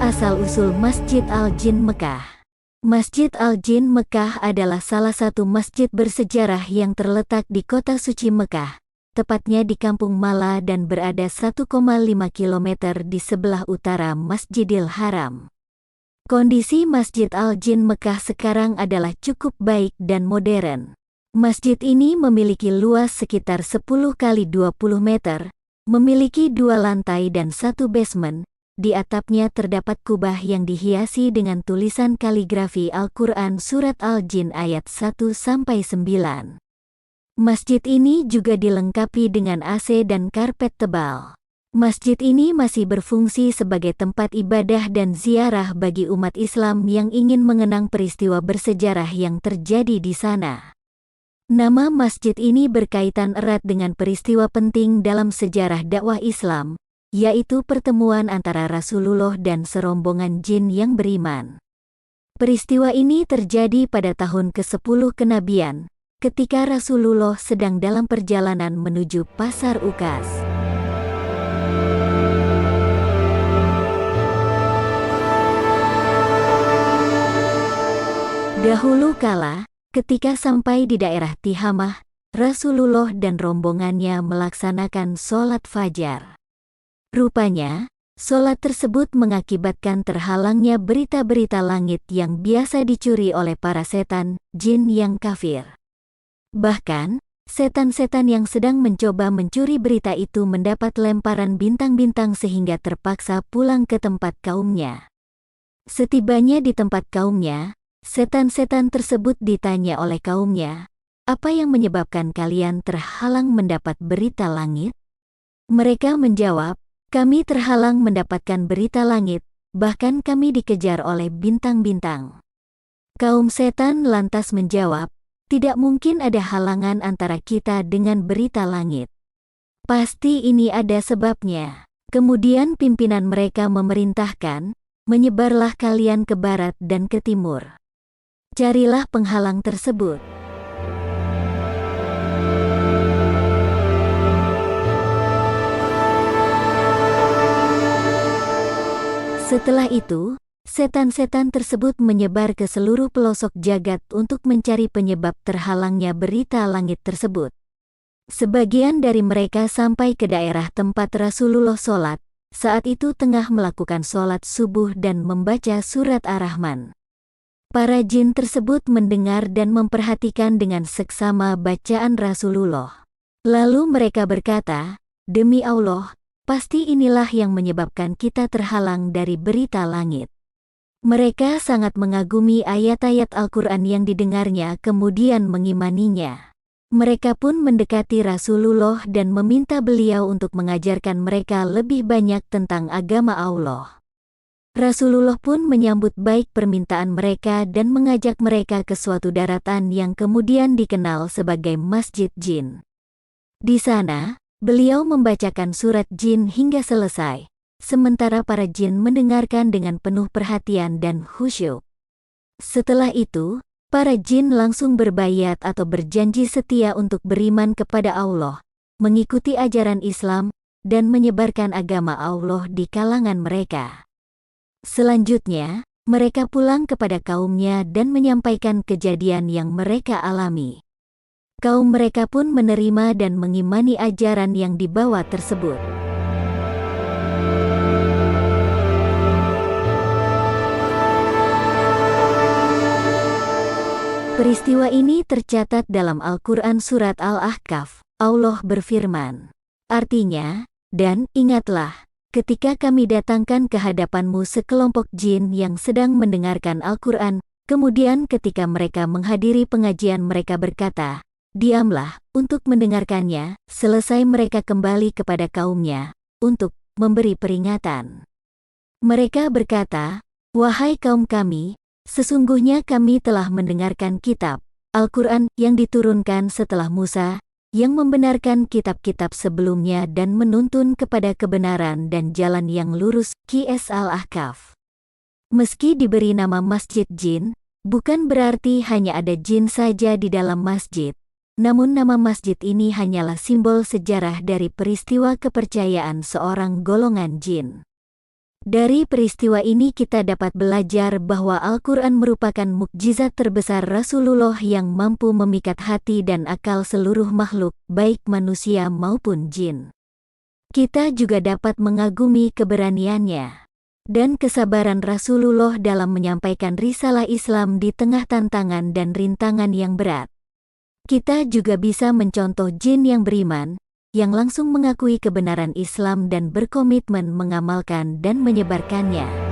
Asal-usul Masjid Al-Jin Mekah. Masjid Al-Jin Mekah adalah salah satu masjid bersejarah yang terletak di kota suci Mekah, tepatnya di Kampung Mala dan berada 1,5 km di sebelah utara Masjidil Haram. Kondisi Masjid Al-Jin Mekah sekarang adalah cukup baik dan modern. Masjid ini memiliki luas sekitar 10 kali 20 meter, memiliki 2 lantai dan 1 basement. Di atapnya terdapat kubah yang dihiasi dengan tulisan kaligrafi Al-Quran Surat Al-Jin ayat 1-9. Masjid ini juga dilengkapi dengan AC dan karpet tebal. Masjid ini masih berfungsi sebagai tempat ibadah dan ziarah bagi umat Islam yang ingin mengenang peristiwa bersejarah yang terjadi di sana. Nama masjid ini berkaitan erat dengan peristiwa penting dalam sejarah dakwah Islam, yaitu pertemuan antara Rasulullah dan serombongan jin yang beriman. Peristiwa ini terjadi pada tahun ke-10 kenabian, ketika Rasulullah sedang dalam perjalanan menuju Pasar Ukas. Dahulu kala, ketika sampai di daerah Tihamah, Rasulullah dan rombongannya melaksanakan sholat fajar. Rupanya, sholat tersebut mengakibatkan terhalangnya berita-berita langit yang biasa dicuri oleh para setan, jin yang kafir. Bahkan, setan-setan yang sedang mencoba mencuri berita itu mendapat lemparan bintang-bintang sehingga terpaksa pulang ke tempat kaumnya. Setibanya di tempat kaumnya, setan-setan tersebut ditanya oleh kaumnya, "Apa yang menyebabkan kalian terhalang mendapat berita langit?" Mereka menjawab, "Kami terhalang mendapatkan berita langit, bahkan kami dikejar oleh bintang-bintang." Kaum setan lantas menjawab, "Tidak mungkin ada halangan antara kita dengan berita langit. Pasti ini ada sebabnya." Kemudian pimpinan mereka memerintahkan, "Menyebarlah kalian ke barat dan ke timur. Carilah penghalang tersebut." Setelah itu, setan-setan tersebut menyebar ke seluruh pelosok jagat untuk mencari penyebab terhalangnya berita langit tersebut. Sebagian dari mereka sampai ke daerah tempat Rasulullah sholat, saat itu tengah melakukan sholat subuh dan membaca surat Ar-Rahman. Para jin tersebut mendengar dan memperhatikan dengan seksama bacaan Rasulullah. Lalu mereka berkata, "Demi Allah, pasti inilah yang menyebabkan kita terhalang dari berita langit." Mereka sangat mengagumi ayat-ayat Al-Quran yang didengarnya kemudian mengimaninya. Mereka pun mendekati Rasulullah dan meminta beliau untuk mengajarkan mereka lebih banyak tentang agama Allah. Rasulullah pun menyambut baik permintaan mereka dan mengajak mereka ke suatu daratan yang kemudian dikenal sebagai Masjid Jin. Di sana, beliau membacakan surat jin hingga selesai, sementara para jin mendengarkan dengan penuh perhatian dan khusyuk. Setelah itu, para jin langsung berbaiat atau berjanji setia untuk beriman kepada Allah, mengikuti ajaran Islam, dan menyebarkan agama Allah di kalangan mereka. Selanjutnya, mereka pulang kepada kaumnya dan menyampaikan kejadian yang mereka alami. Kaum mereka pun menerima dan mengimani ajaran yang dibawa tersebut. Peristiwa ini tercatat dalam Al-Quran Surat Al-Ahqaf. Allah berfirman, artinya, "Dan ingatlah, ketika kami datangkan ke hadapanmu sekelompok jin yang sedang mendengarkan Al-Quran, kemudian ketika mereka menghadiri pengajian mereka berkata, 'Diamlah,' untuk mendengarkannya, selesai mereka kembali kepada kaumnya, untuk memberi peringatan. Mereka berkata, 'Wahai kaum kami, sesungguhnya kami telah mendengarkan kitab, Al-Quran yang diturunkan setelah Musa, yang membenarkan kitab-kitab sebelumnya dan menuntun kepada kebenaran dan jalan yang lurus.'" Qs Al-Ahqaf. Meski diberi nama Masjid Jin, bukan berarti hanya ada jin saja di dalam masjid. Namun nama masjid ini hanyalah simbol sejarah dari peristiwa kepercayaan seorang golongan jin. Dari peristiwa ini kita dapat belajar bahwa Al-Quran merupakan mukjizat terbesar Rasulullah yang mampu memikat hati dan akal seluruh makhluk, baik manusia maupun jin. Kita juga dapat mengagumi keberaniannya dan kesabaran Rasulullah dalam menyampaikan risalah Islam di tengah tantangan dan rintangan yang berat. Kita juga bisa mencontoh jin yang beriman, yang langsung mengakui kebenaran Islam dan berkomitmen mengamalkan dan menyebarkannya.